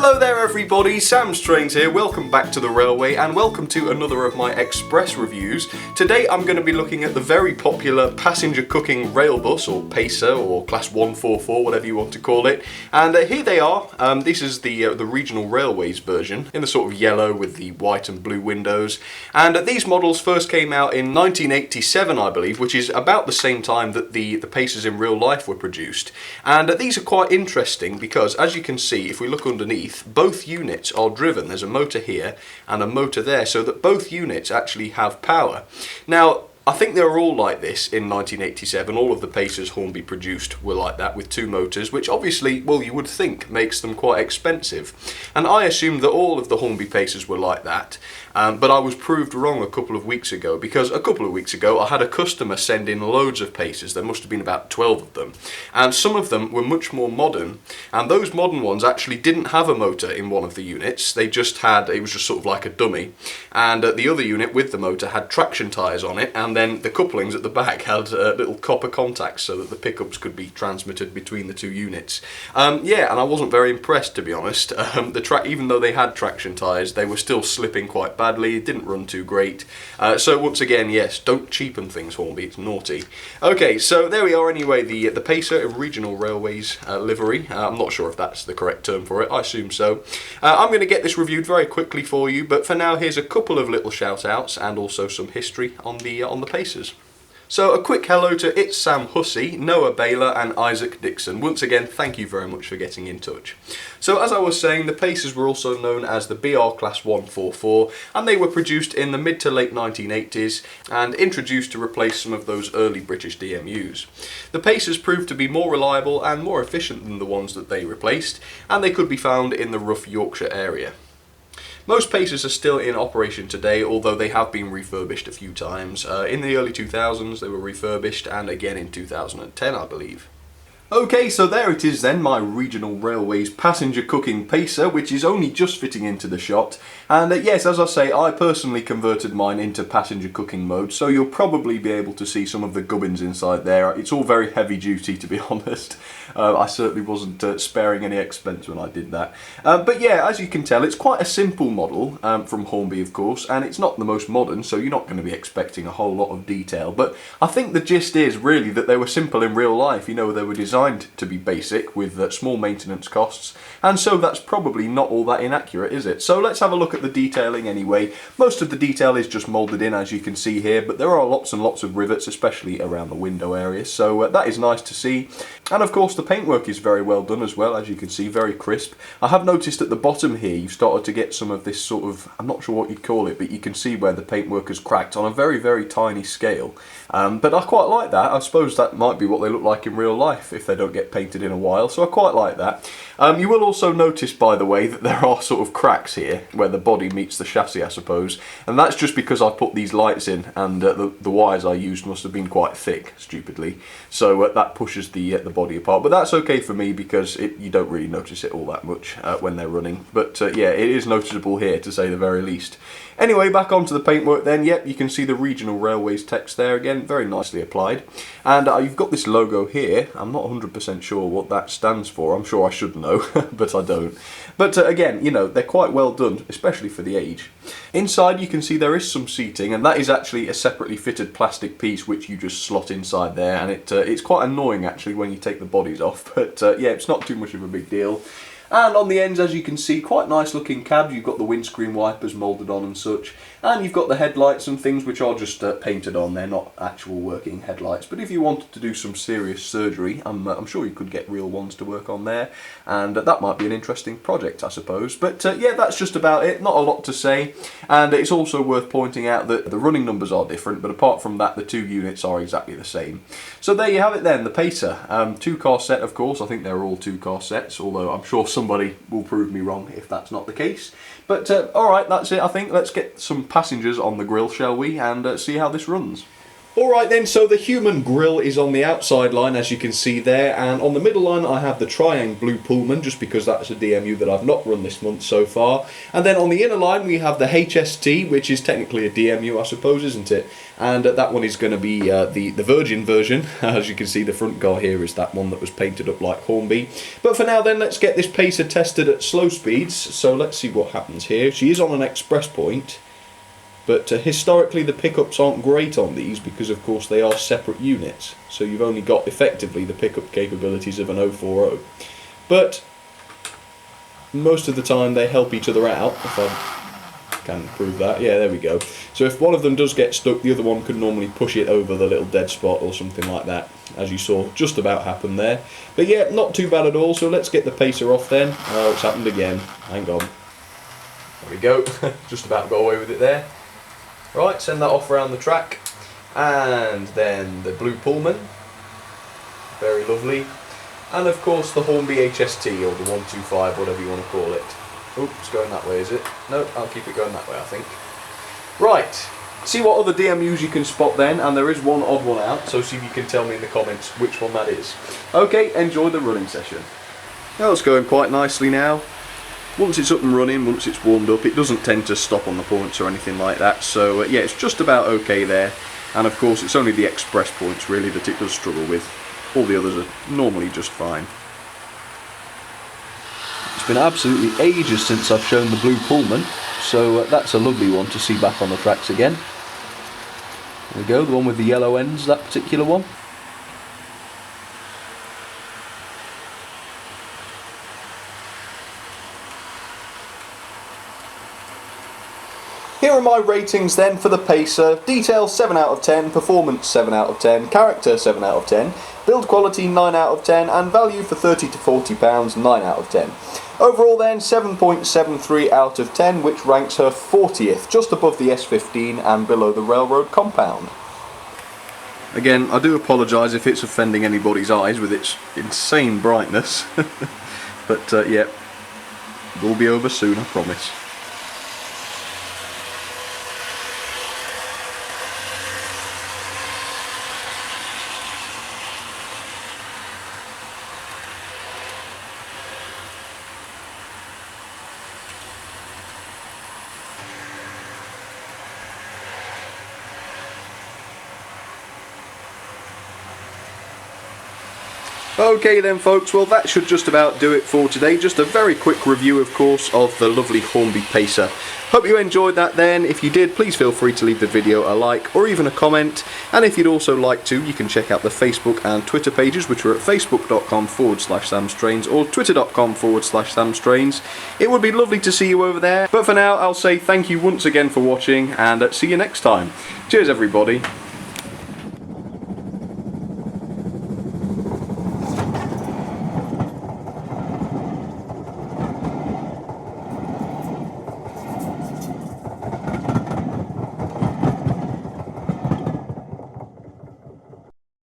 Hello there everybody, Sam's Trains here, welcome back to the railway and welcome to another of my express reviews. Today I'm going to be looking at the very popular passenger cooking rail bus, or Pacer, or Class 144, whatever you want to call it. And here they are. This is the regional railways version, in the sort of yellow with the white and blue windows. And these models first came out in 1987, I believe, which is about the same time that the Pacers in real life were produced. And these are quite interesting because, as you can see, if we look underneath, both units are driven. There's a motor here and a motor there, so that both units actually have power. Now, I think they were all like this in 1987. All of the Pacers Hornby produced were like that, with two motors, which obviously, well, you would think makes them quite expensive. And I assumed that all of the Hornby Pacers were like that, but I was proved wrong a couple of weeks ago, because a couple of weeks ago I had a customer send in loads of Pacers. There must have been about 12 of them, and some of them were much more modern, and those modern ones actually didn't have a motor in one of the units. They just had, it was just sort of like a dummy, and the other unit with the motor had traction tyres on it, and then the couplings at the back had little copper contacts so that the pickups could be transmitted between the two units. Yeah, and I wasn't very impressed, to be honest. Even though they had traction tyres, they were still slipping quite badly. It didn't run too great. So once again, yes, don't cheapen things, Hornby. It's naughty. Okay, so there we are anyway, the Pacer Regional Railways livery. I'm not sure if that's the correct term for it. I assume so. I'm going to get this reviewed very quickly for you, but for now, here's a couple of little shout-outs and also some history on the Pacers. So a quick hello to It's Sam Hussey, Noah Baylor and Isaac Dixon. Once again, thank you very much for getting in touch. So as I was saying, the Pacers were also known as the BR Class 144, and they were produced in the mid to late 1980s and introduced to replace some of those early British DMUs. The Pacers proved to be more reliable and more efficient than the ones that they replaced, and they could be found in the rough Yorkshire area. Most Pacers are still in operation today, although they have been refurbished a few times. In the early 2000s they were refurbished, and again in 2010 I believe. Okay, so there it is then, my Regional Railways passenger cooking Pacer, which is only just fitting into the shot. And yes, as I say, I personally converted mine into passenger cooking mode, so you'll probably be able to see some of the gubbins inside there. It's all very heavy duty, to be honest. I certainly wasn't sparing any expense when I did that. But yeah, as you can tell, it's quite a simple model from Hornby, of course, and it's not the most modern, so you're not going to be expecting a whole lot of detail. But I think the gist is really that they were simple in real life. You know, they were designed to be basic with small maintenance costs, and so that's probably not all that inaccurate, is it? So let's have a look at the detailing anyway. Most of the detail is just moulded in, as you can see here, but there are lots and lots of rivets, especially around the window area, so that is nice to see. And of course the paintwork is very well done as well, as you can see, very crisp. I have noticed at the bottom here you've started to get some of this sort of, I'm not sure what you'd call it, but you can see where the paintwork has cracked on a very, very tiny scale. But I quite like that. I suppose that might be what they look like in real life if they don't get painted in a while, so I quite like that. You will also notice, by the way, that there are sort of cracks here where the body meets the chassis, I suppose, and that's just because I put these lights in, and the wires I used must have been quite thick, stupidly, so that pushes the body apart. But that's okay for me because you don't really notice it all that much when they're running. But yeah, it is noticeable here, to say the very least. Anyway, back onto the paintwork then. Yep, you can see the Regional Railways text there again, very nicely applied. And you've got this logo here. I'm not 100% sure what that stands for. I'm sure I should know, but I don't. But again, you know, they're quite well done, especially for the age. Inside you can see there is some seating, and that is actually a separately fitted plastic piece which you just slot inside there, and it's quite annoying actually when you take the bodies off, but yeah, it's not too much of a big deal. And on the ends, as you can see, quite nice looking cabs. You've got the windscreen wipers moulded on and such. And you've got the headlights and things which are just painted on. They're not actual working headlights. But if you wanted to do some serious surgery, I'm sure you could get real ones to work on there. And that might be an interesting project, I suppose. But yeah, that's just about it. Not a lot to say. And it's also worth pointing out that the running numbers are different. But apart from that, the two units are exactly the same. So there you have it then, the Pacer. Two-car set, of course. I think they're all two-car sets, although I'm sure somebody will prove me wrong if that's not the case. But alright, that's it, I think. Let's get some passengers on the grill, shall we, and see how this runs. Alright then, so the human grill is on the outside line, as you can see there, and on the middle line I have the Triang Blue Pullman, just because that's a DMU that I've not run this month so far. And then on the inner line we have the HST, which is technically a DMU I suppose, isn't it? And that one is going to be the Virgin version. As you can see, the front guy here is that one that was painted up like Hornby. But for now then, let's get this pacer tested at slow speeds, so let's see what happens here. She is on an express point. But historically the pickups aren't great on these because of course they are separate units, so you've only got effectively the pickup capabilities of an 040. But most of the time they help each other out, if I can prove that. Yeah, there we go. So if one of them does get stuck, the other one could normally push it over the little dead spot or something like that, as you saw just about happen there. But yeah, not too bad at all, so let's get the pacer off then. Oh, it's happened again. Hang on. There we go. Just about got away with it there. Right, send that off around the track, and then the Blue Pullman, very lovely, and of course the Hornby HST, or the 125, whatever you want to call it. Oh, it's going that way, is it? No, I'll keep it going that way, I think. Right, see what other DMUs you can spot then, and there is one odd one out, so see if you can tell me in the comments which one that is. Okay, enjoy the running session. Well, it's going quite nicely now. Once it's up and running, once it's warmed up, it doesn't tend to stop on the points or anything like that, so yeah, it's just about okay there. And of course it's only the express points really that it does struggle with. All the others are normally just fine. It's been absolutely ages since I've shown the Blue Pullman, so that's a lovely one to see back on the tracks again. There we go, the one with the yellow ends, that particular one. Here are my ratings then for the Pacer. Detail 7 out of 10, performance 7 out of 10, character 7 out of 10, build quality 9 out of 10, and value for £30 to £40 9 out of 10. Overall then 7.73 out of 10, which ranks her 40th, just above the S15 and below the railroad compound. Again, I do apologise if it's offending anybody's eyes with its insane brightness, but yeah, it will be over soon, I promise. Okay then folks, well that should just about do it for today. Just a very quick review of course of the lovely Hornby Pacer. Hope you enjoyed that then. If you did, please feel free to leave the video a like or even a comment, and if you'd also like to, you can check out the Facebook and Twitter pages, which are at facebook.com/samstrains or twitter.com/samstrains. It would be lovely to see you over there, but for now I'll say thank you once again for watching, and see you next time. Cheers everybody.